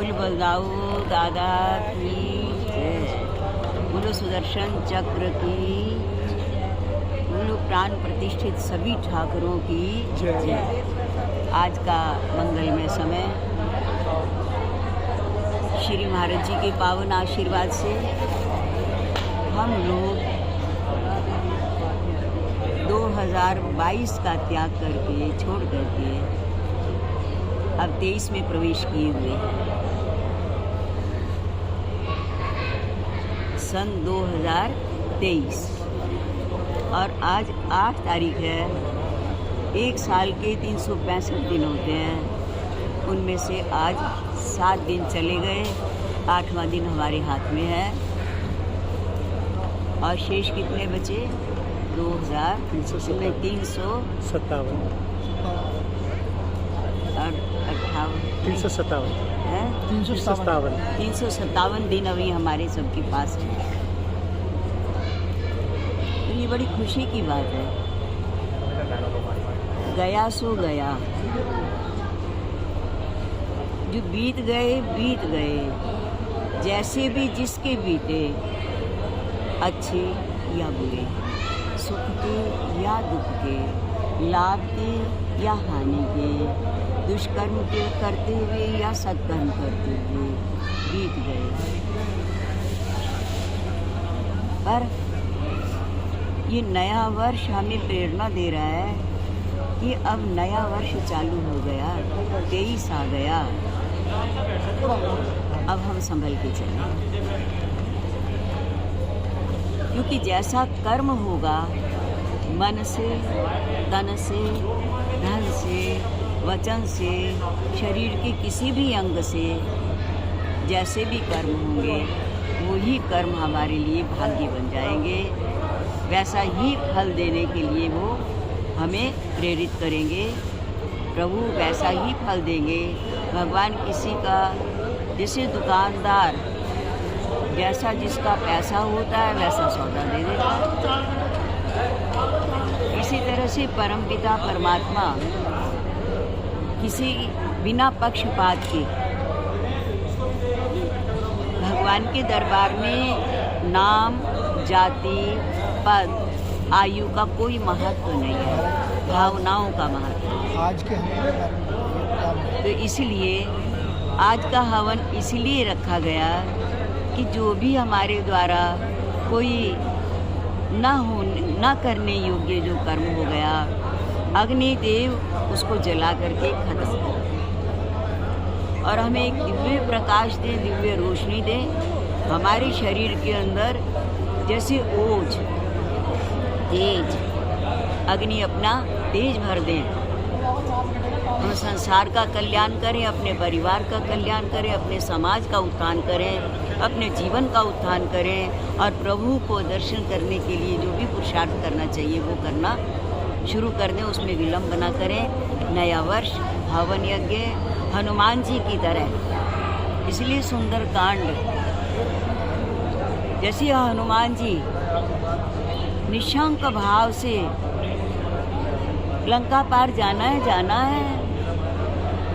फूल बजाओ दादा की जय, बोलो सुदर्शन चक्र की, बोलो प्राण प्रतिष्ठित सभी ठाकुरों की जय। आज का मंगलमय समय श्री महाराज जी के पावन आशीर्वाद से हम लोग 2022 का त्याग करके छोड़ करके अब 23 में प्रवेश किए हुए हैं। सन 2023 और आज 8 तारीख है। एक साल के 365 दिन होते हैं, उनमें से आज 7 दिन चले गए, 8वां दिन हमारे हाथ में है और शेष कितने बचे? 357 और 357 है 357 दिन अभी हमारे सबके पास है। तो ये बड़ी खुशी की बात है। गया सो गया, जो बीत गए जैसे भी जिसके बीते, अच्छे या बुरे, सुख के या दुख के, लाभ के या हानि के, दुष्कर्म के करते हुए या सत्कर्म करते हुए बीत गए। पर ये नया वर्ष हमें प्रेरणा दे रहा है कि अब नया वर्ष चालू हो गया, 23 आ गया, अब हम संभल के चलें, क्योंकि जैसा कर्म होगा मन से, तन से, धन से, वचन से, शरीर के किसी भी अंग से जैसे भी कर्म होंगे वही कर्म हमारे लिए भाग्य बन जाएंगे। वैसा ही फल देने के लिए वो हमें प्रेरित करेंगे। प्रभु वैसा ही फल देंगे। भगवान किसी का, जैसे दुकानदार जैसा जिसका पैसा होता है वैसा सौदा दे देता है, इसी तरह से परमपिता परमात्मा किसी बिना पक्षपात के भगवान के दरबार में नाम, जाति, पद, आयु का कोई महत्व नहीं है, भावनाओं का महत्व। आज के तो इसलिए आज का हवन इसलिए रखा गया कि जो भी हमारे द्वारा कोई न करने योग्य जो कर्म हो गया, अग्निदेव उसको जला करके खत्म कर और हमें एक दिव्य प्रकाश दे, दिव्य रोशनी दे हमारे शरीर के अंदर। जैसे ओज तेज, अग्नि अपना तेज भर दें, हम संसार का कल्याण करें, अपने परिवार का कल्याण करें, अपने समाज का उत्थान करें, अपने जीवन का उत्थान करें और प्रभु को दर्शन करने के लिए जो भी पुरुषार्थ करना चाहिए वो करना शुरू कर दें, उसमें विलम्ब न करें। नया वर्ष हवन यज्ञ हनुमान जी की तरह, इसलिए सुंदर कांड, जैसे हनुमान जी निशंक भाव से लंका पार जाना है,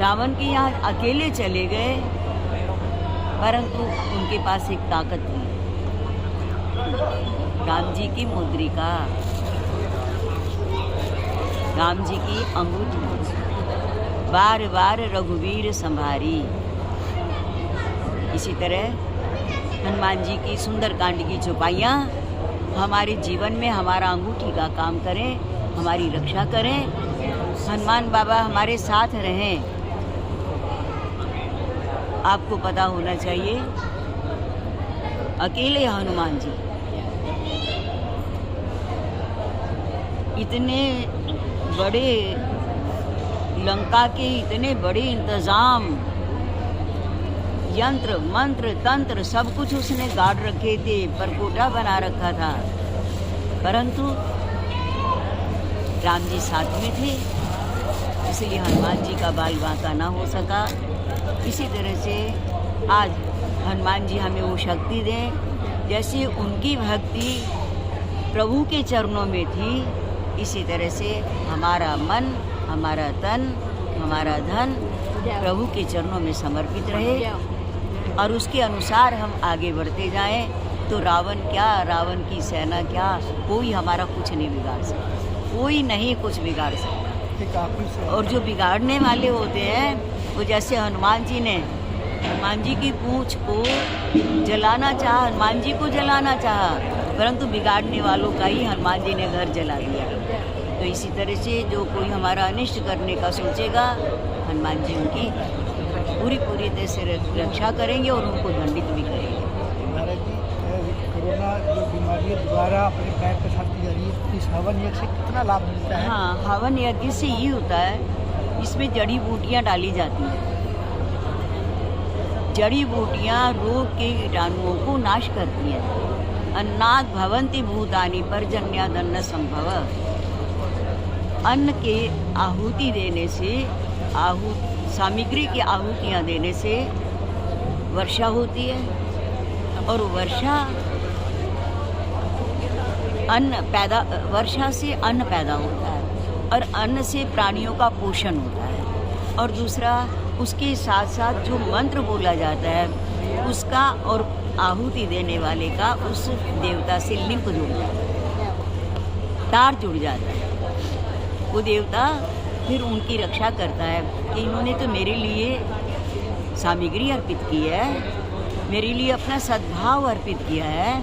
रावण के यहाँ अकेले चले गए, परंतु उनके पास एक ताकत थी, राम जी की मुद्रिका, राम जी की अंगूठी, बार बार रघुवीर संभारी। इसी तरह हनुमान जी की सुंदरकांड की चौपाइयाँ हमारे जीवन में हमारा अंगूठी का काम करें, हमारी रक्षा करें, हनुमान बाबा हमारे साथ रहें। आपको पता होना चाहिए, अकेले हनुमान जी इतने बड़े लंका के इतने बड़े इंतजाम, यंत्र मंत्र तंत्र सब कुछ उसने गाड़ रखे थे, परकोटा बना रखा था, परंतु राम जी साथ में थे, इसलिए हनुमान जी का बाल बांका ना हो सका। इसी तरह से आज हनुमान जी हमें वो शक्ति दें, जैसे उनकी भक्ति प्रभु के चरणों में थी, इसी तरह से हमारा मन, हमारा तन, हमारा धन प्रभु के चरणों में समर्पित रहे और उसके अनुसार हम आगे बढ़ते जाएं, तो रावण क्या, रावण की सेना क्या, कोई हमारा कुछ नहीं बिगाड़ सकता, कोई नहीं कुछ बिगाड़ सकता। और जो बिगाड़ने वाले होते हैं वो जैसे हनुमान जी ने हनुमान जी की पूंछ को जलाना चाहा, हनुमान जी को जलाना चाहा, परंतु बिगाड़ने वालों का ही हनुमान जी ने घर जला दिया। तो इसी तरह से जो कोई हमारा अनिष्ट करने का सोचेगा, हनुमान जी उनकी पूरी तरह से रक्षा करेंगे और उनको दंडित भी करेंगे। महाराज जी, कोरोना जो बीमारी है दोबारा अपने पैर पर छाती जा रही है, इस हवन यज्ञ से कितना लाभ मिलता है? हाँ, हवन यज्ञ से ये होता है, इसमें जड़ी बूटियाँ डाली जाती हैं। जड़ी बूटियाँ रोग के कीटाणुओं को नाश करती हैं। अन्नात् भवन्ति भूतानि पर्जन्यादन्न संभव। अन्न के आहुति देने से, सामग्री की आहुतियाँ देने से वर्षा होती है और वर्षा से अन्न पैदा होता है और अन्न से प्राणियों का पोषण होता है। और दूसरा, उसके साथ साथ जो मंत्र बोला जाता है उसका और आहुति देने वाले का उस देवता से लिंक जुड़ जाता है, तार जुड़ जाता है। वो देवता फिर उनकी रक्षा करता है कि इन्होंने तो मेरे लिए सामग्री अर्पित की है, मेरे लिए अपना सद्भाव अर्पित किया है,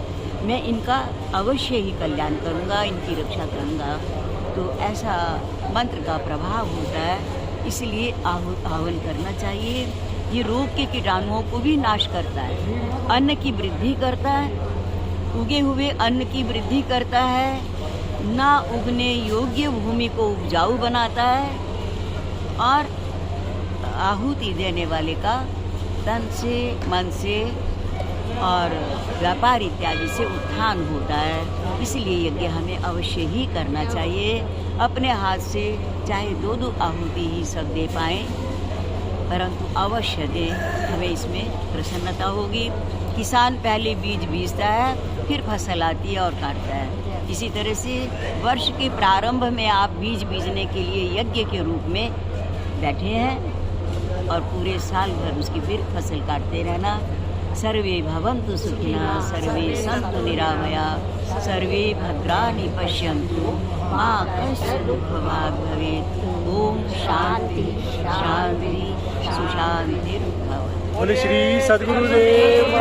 मैं इनका अवश्य ही कल्याण करूँगा, इनकी रक्षा करूँगा। तो ऐसा मंत्र का प्रभाव होता है, इसलिए हवन करना चाहिए। ये रोग के कीटाणुओं को भी नाश करता है, अन्न की वृद्धि करता है, उगे हुए अन्न की वृद्धि करता है, ना उगने योग्य भूमि को उपजाऊ बनाता है और आहुति देने वाले का तन से, मन से और व्यापार इत्यादि से उत्थान होता है। इसलिए यज्ञ हमें अवश्य ही करना चाहिए। अपने हाथ से चाहे 2-2 आहुति ही सब दे पाएँ, परंतु अवश्य दें, हमें इसमें प्रसन्नता होगी। किसान पहले बीज बीजता है, फिर फसल आती है और काटता है। इसी तरह से वर्ष के प्रारंभ में आप बीज बीजने के लिए यज्ञ के रूप में बैठे हैं और पूरे साल भर उसकी फिर फसल काटते रहना। सर्वे भवन्तु सुखिनः, सर्वे सन्तु निरामयाः, सर्वे भद्राणि पश्यन्तु, मा कश्चित् दुःखभाग् भवेत्। ओम शांति शांति सुशांतिर्भवतु। बोले श्री सद्गुरुदेव।